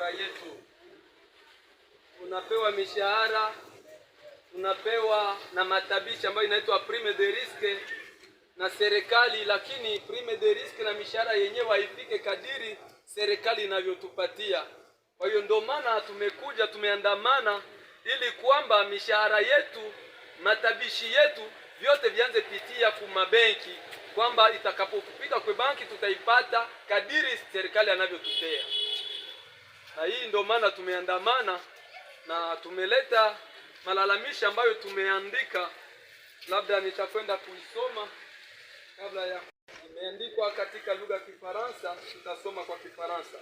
mishahara yetu. Tunapewa mishahara, tunapewa na matabishi ambayo inaitwa prime de risque na serikali, lakini prime de risque na mishahara yenyewe haifike kadiri serikali inavyotupatia. Kwa hiyo ndio maana tumeandamana ili kwamba mishahara yetu, matabishi yetu vyote vianze pitia kuma benki, kwamba itakapofika kwa banki tutaipata kadiri serikali anavyotupea. Na hii ndio maana tumeandamana na tumeleta malalamishi ambayo tumeandika, labda nitakwenda kuisoma kabla ya imeandikwa katika lugha ya Kifaransa, tutasoma kwa Kifaransa.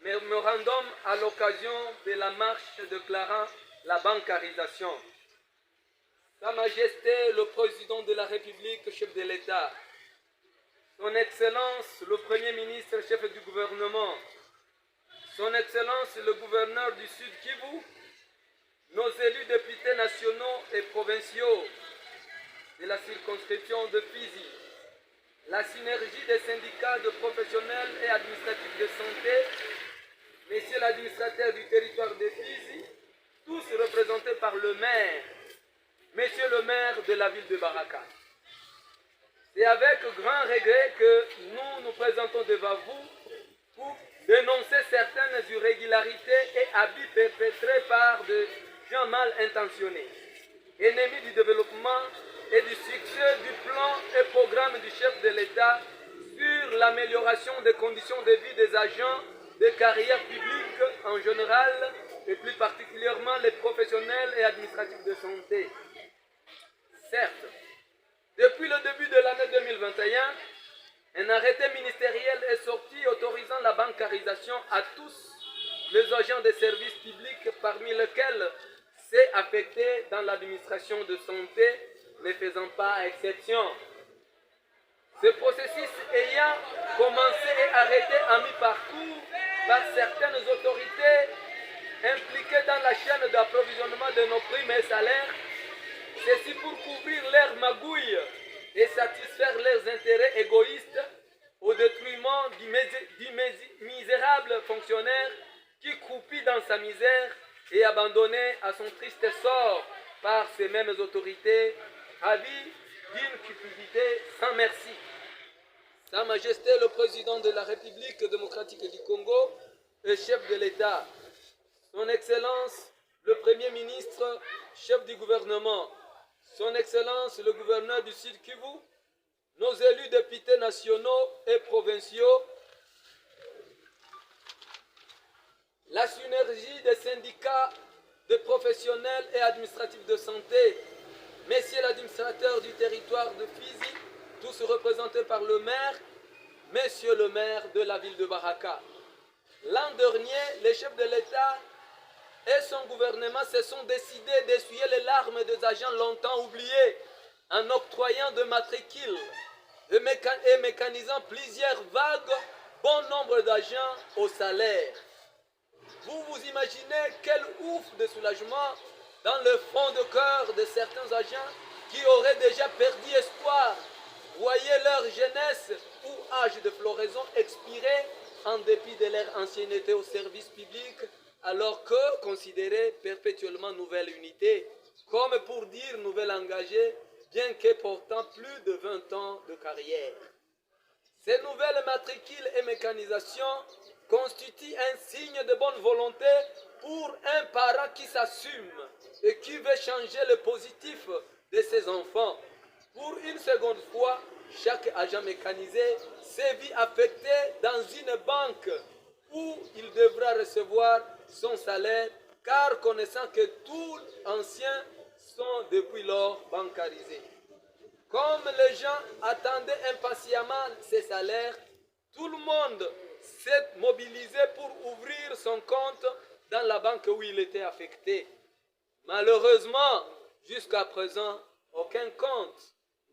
Mémorandum à l'occasion de la marche déclarant la bancarisation. Sa Majesté le Président de la République, chef de l'État, Son Excellence le Premier ministre, chef du gouvernement, Son Excellence le gouverneur du Sud Kivu, nos élus députés nationaux et provinciaux de la circonscription de Fizi, la synergie des syndicats de professionnels et administratifs de santé, Monsieur l'administrateur du territoire de Fizi, tous représentés par le maire, Monsieur le maire de la ville de Baraka. C'est avec grand regret que nous nous présentons devant vous pour dénoncer certaines irrégularités et abus perpétrés par des gens mal intentionnés, ennemis du développement et du succès du plan et programme du chef de l'État sur l'amélioration des conditions de vie des agents des carrières publiques en général et plus particulièrement les professionnels et administratifs de santé. Certes, depuis le début de l'année 2021, un arrêté ministériel est sorti autorisant la bancarisation à tous les agents des services publics, parmi lesquels c'est affecté dans l'administration de santé, ne faisant pas exception. Ce processus ayant commencé et arrêté à mi-parcours par certaines autorités impliquées dans la chaîne d'approvisionnement de nos primes et salaires, ceci pour couvrir leurs magouilles et satisfaire leurs intérêts égoïstes au détriment du misérable fonctionnaire qui croupit dans sa misère et abandonné à son triste sort par ces mêmes autorités, ravies d'une cupidité sans merci. Sa Majesté le Président de la République démocratique du Congo et chef de l'État, Son Excellence le Premier ministre, chef du gouvernement, Son Excellence le gouverneur du Sud Kivu, nos élus députés nationaux et provinciaux, la synergie des syndicats de professionnels et administratifs de santé, Messieurs l'administrateur du territoire de Fizi, tous représentés par le maire, Monsieur le maire de la ville de Baraka. L'an dernier, les chefs de l'État et son gouvernement se sont décidés d'essuyer les larmes des agents longtemps oubliés en octroyant de matricules et mécanisant plusieurs vagues bon nombre d'agents au salaire. Vous vous imaginez quel ouf de soulagement dans le fond de cœur de certains agents qui auraient déjà perdu espoir, voyez leur jeunesse ou âge de floraison expirer en dépit de leur ancienneté au service public, alors que considérés perpétuellement nouvelle unité, comme pour dire nouvelle engagée, bien que portant plus de 20 ans de carrière. Ces nouvelles matricules et mécanisations constituent un signe de bonne volonté pour un parent qui s'assume et qui veut changer le positif de ses enfants. Pour une seconde fois, chaque agent mécanisé s'est vu affecté dans une banque où il devra recevoir son salaire, car connaissant que tous anciens sont depuis lors bancarisés. Comme les gens attendaient impatiemment ces salaires, tout le monde s'est mobilisé pour ouvrir son compte dans la banque où il était affecté. Malheureusement, jusqu'à présent, aucun compte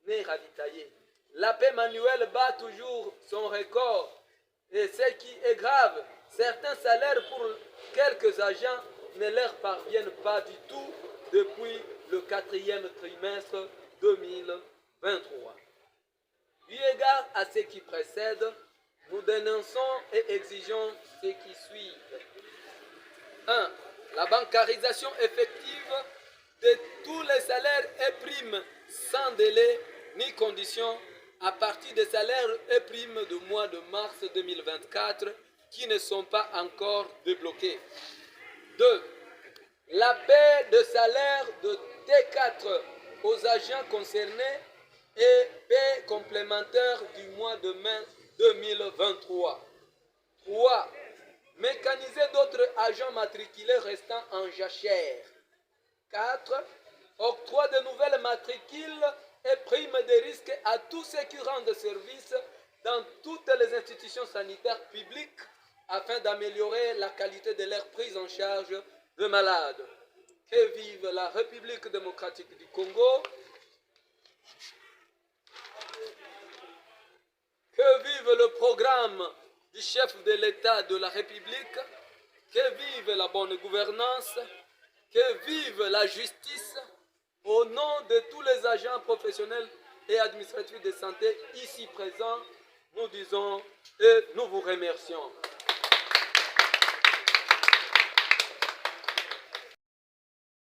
n'est ravitaillé. La paix manuelle bat toujours son record. Et ce qui est grave, certains salaires pour quelques agents ne leur parviennent pas du tout depuis le 4e trimestre 2023. Eu égard à ce qui précède, nous dénonçons et exigeons ce qui suit. 1. La bancarisation effective de tous les salaires et primes sans délai ni condition à partir des salaires et primes du mois de mars 2024 qui ne sont pas encore débloqués. 2. La paie de salaire de T4 aux agents concernés et paie complémentaire du mois de mai 2023. 3. Mécaniser d'autres agents matriculés restant en jachère. 4. Octroi de nouvelles matricules et primes de risque à tous ceux qui rendent service dans toutes les institutions sanitaires publiques afin d'améliorer la qualité de leur prise en charge de malades. Que vive la République démocratique du Congo. Que vive le programme du chef de l'État de la République. Que vive la bonne gouvernance. Que vive la justice. Au nom de tous les agents professionnels et administratifs de santé ici présents, nous disons et nous vous remercions.